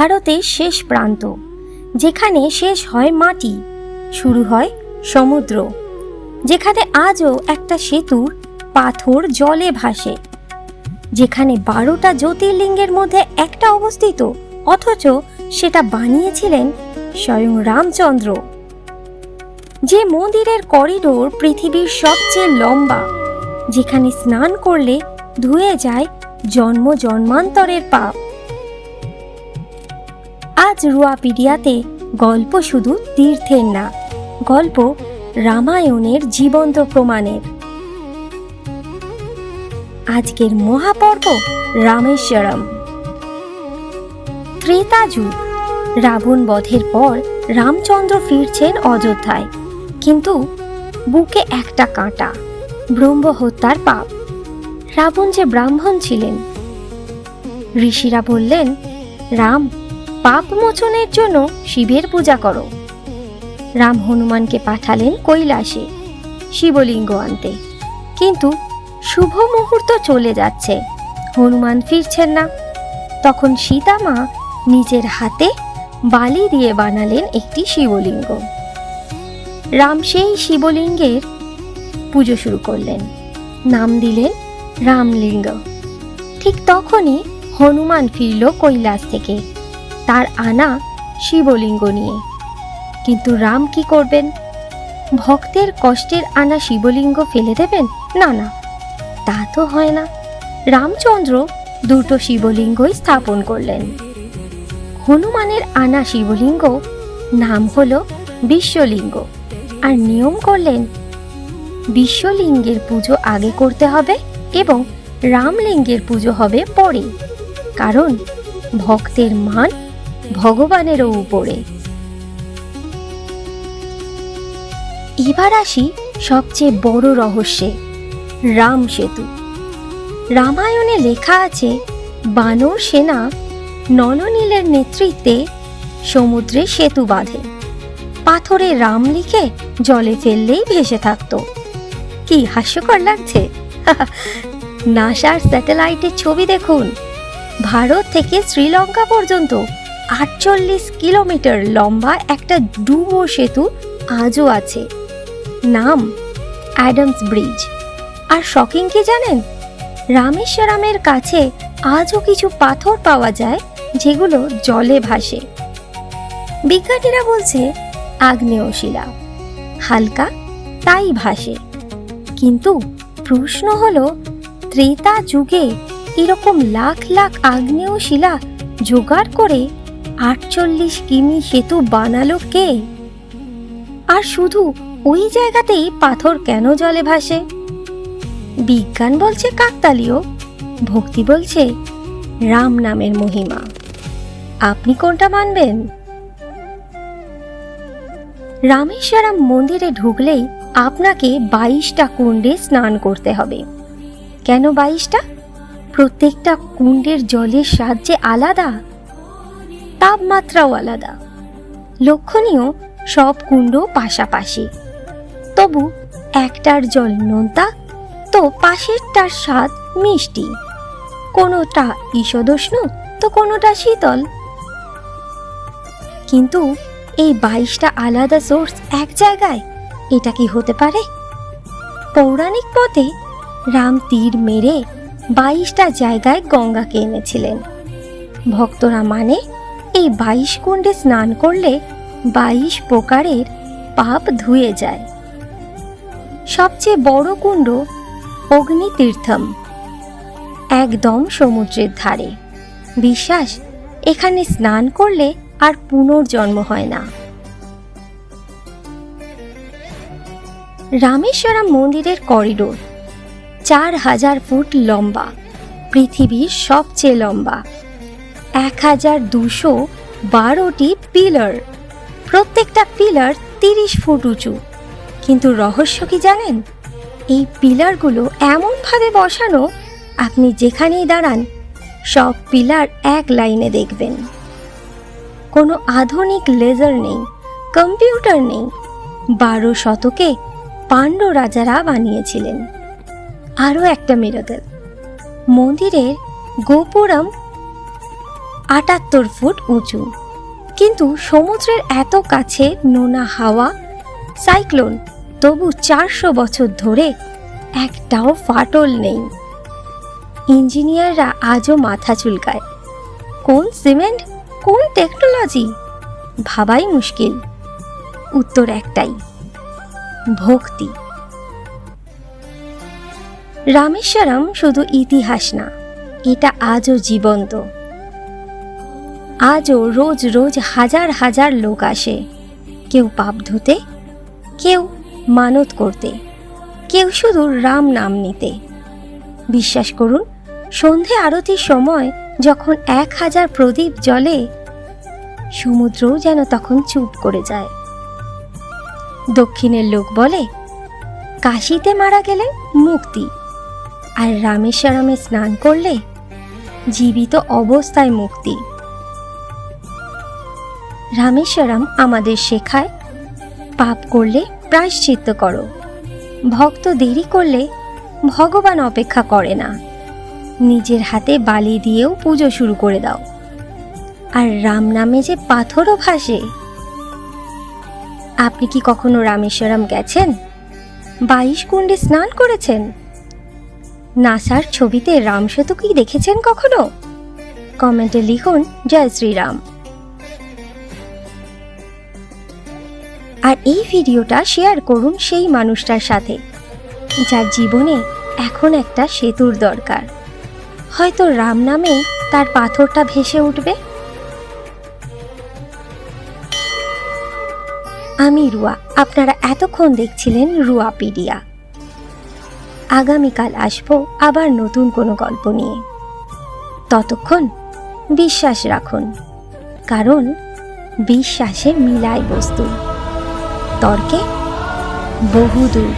ভারতের শেষ প্রান্ত, যেখানে শেষ হয় মাটি, শুরু হয় সমুদ্র, যেখানে আজও একটা সেতুর পাথর জলে ভাসে, যেখানে 12টা জ্যোতির্লিঙ্গের মধ্যে একটা অবস্থিত, অথচ সেটা বানিয়েছিলেন স্বয়ং রামচন্দ্র। যে মন্দিরের করিডোর পৃথিবীর সবচেয়ে লম্বা, যেখানে স্নান করলে ধুয়ে যায় জন্ম জন্মান্তরের পাপ। আজ রুয়াপিডিয়াতে গল্প শুধু তীর্থের না, গল্প রামায়ণের জীবন্ত প্রমাণের। আজকের মহাপর্ব রামেশ্বরম। ত্রেতা যুগ। রাবণ বধের পর রামচন্দ্র ফিরছেন অযোধ্যায়, কিন্তু বুকে একটা কাঁটা, ব্রহ্ম হত্যার পাপ। রাবণ যে ব্রাহ্মণ ছিলেন। ঋষিরা বললেন, রাম, পাপ মোচনের জন্য শিবের পূজা করো। রাম হনুমানকে পাঠালেন কৈলাসে শিবলিঙ্গ আনতে, কিন্তু শুভ মুহূর্ত চলে যাচ্ছে, হনুমান ফিরছেন না। তখন সীতা মা নিজের হাতে বালি দিয়ে বানালেন একটি শিবলিঙ্গ। রাম সেই শিবলিঙ্গের পুজো শুরু করলেন, নাম দিলেন রামলিঙ্গ। ঠিক তখনই হনুমান ফিরল কৈলাস থেকে, তার আনা শিবলিঙ্গ নিয়ে। কিন্তু রাম কি করবেন? ভক্তের কষ্টের আনা শিবলিঙ্গ ফেলে দেবেন? না না, তা তো হয় না। রামচন্দ্র দুটো শিবলিঙ্গই স্থাপন করলেন। হনুমানের আনা শিবলিঙ্গ নাম হলো বিশ্বলিঙ্গ, আর নিয়ম করলেন বিশ্বলিঙ্গের পুজো আগে করতে হবে এবং রামলিঙ্গের পুজো হবে পরে, কারণ ভক্তের মান ভগবানেরও উপরে। এবার আসি সবচেয়ে বড় রহস্যে, রাম সেতু। রামায়ণে লেখা আছে, বানর সেনা নলনীলের নেতৃত্বে সমুদ্রে সেতু বাঁধে, পাথরে রাম লিখে জলে ফেললেই ভেসে থাকত। কি হাস্যকর লাগছে! নাসার স্যাটেলাইটের ছবি দেখুন। ভারত থেকে শ্রীলঙ্কা পর্যন্ত 48 কিলোমিটার লম্বা একটা ডুবো সেতু আজও আছে, নাম অ্যাডামস ব্রিজ। আর শকিং কি জানেন? রামেশ্বরমের কাছে আজও কিছু পাথর পাওয়া যায় যেগুলো জলে ভাসে। বিজ্ঞানীরা বলছে আগ্নেয় শিলা, হালকা তাই ভাসে। কিন্তু প্রশ্ন হলো, ত্রেতা যুগে এরকম লাখ লাখ আগ্নেয় শিলা জোগাড় করে 48 কিমি সেতু বানালো কে? আর শুধু ওই জায়গাতেই পাথর কেন জলে ভাসে? বিজ্ঞান বলছে কাকতালীয়, ভক্তি বলছে রাম নামের মহিমা। আপনি কোনটা মানবেন? রামেশ্বরম মন্দিরে ঢুকলেই আপনাকে 22টা কুণ্ডে স্নান করতে হবে। কেন 22টা? প্রত্যেকটা কুণ্ডের জলের স্বাদ যে আলাদা, তাপমাত্রাও আলাদা। লক্ষণীয়, সব কুণ্ড পাশাপাশি, তবু একটার জল নোনতা তো পাশেরটার স্বাদ মিষ্টি, কোনোটা ঈষদোষ্ণ তো কোনোটা শীতল। কিন্তু এই 22টা আলাদা সোর্স এক জায়গায়, এটা কি হতে পারে? পৌরাণিক মতে রাম তীর মেরে 22টা জায়গায় গঙ্গাকে এনেছিলেন। ভক্তরা মানে এই 22 কুণ্ডে স্নান করলে 22 প্রকারের পাপ ধুয়ে যায়। সবচেয়ে বড় কুণ্ড অগ্নিতীর্থম, একদম সমুদ্রের ধারে। বিশ্বাস, এখানে স্নান করলে আর পুনর্জন্ম হয় না। রামেশ্বরম মন্দিরের করিডোর 4000 ফুট লম্বা, পৃথিবীর সবচেয়ে লম্বা। 1212টি পিলার, প্রত্যেকটা পিলার 30 ফুট উঁচু। কিন্তু রহস্য কি জানেন? এই পিলারগুলো এমনভাবে বসানো, আপনি যেখানেই দাঁড়ান সব পিলার এক লাইনে দেখবেন। কোনো আধুনিক লেজার নেই, কম্পিউটার নেই। 12 শতকে পাণ্ড্য রাজারা বানিয়েছিলেন। আরও একটা মিরাকল, মন্দিরের গোপুরম 78 ফুট উঁচু, কিন্তু সমুদ্রের এত কাছে নোনা হাওয়া, সাইক্লোন, তবু 400 বছর ধরে একটাও ফাটল নেই। ইঞ্জিনিয়াররা আজও মাথা চুলকায়, কোন সিমেন্ট, কোন টেকনোলজি, ভাবাই মুশকিল। উত্তর একটাই, ভক্তি। রামেশ্বরম শুধু ইতিহাস না, এটা আজও জীবন্ত। আজও রোজ রোজ হাজার হাজার লোক আসে, কেউ পাপ ধুতে, কেউ মানত করতে, কেউ শুধু রাম নাম নিতে। বিশ্বাস করুন, সন্ধে আরতির সময় যখন 1000 প্রদীপ জ্বলে, সমুদ্রও যেন তখন চুপ করে যায়। দক্ষিণের লোক বলে কাশীতে মারা গেলে মুক্তি, আর রামেশ্বরমে স্নান করলে জীবিত অবস্থায় মুক্তি। রামেশ্বরম আমাদের শেখায়, পাপ করলে প্রায়শ্চিত্ত করো, ভক্ত দেরি করলে ভগবান অপেক্ষা করে না, নিজের হাতে বালি দিয়েও পুজো শুরু করে দাও। আর রাম নামে যে পাথরও ভাসে। আপনি কি কখনো রামেশ্বরম গেছেন? 22 কুণ্ডে স্নান করেছেন? নাসার ছবিতে রাম সেতু কি দেখেছেন কখনো? কমেন্টে লিখুন জয় শ্রীরাম। আর এই ভিডিওটা শেয়ার করুন সেই মানুষটার সাথে যার জীবনে এখন একটা সেতুর দরকার। হয়তো রাম নামে তার পাথরটা ভেসে উঠবে। আমি রুয়া, আপনারা এতক্ষণ দেখছিলেন রুয়াপিডিয়া। আগামীকাল আসবো আবার নতুন কোনো গল্প নিয়ে। ততক্ষণ বিশ্বাস রাখুন, কারণ বিশ্বাসে মিলায় বস্তু, তর্কে বহুদূর।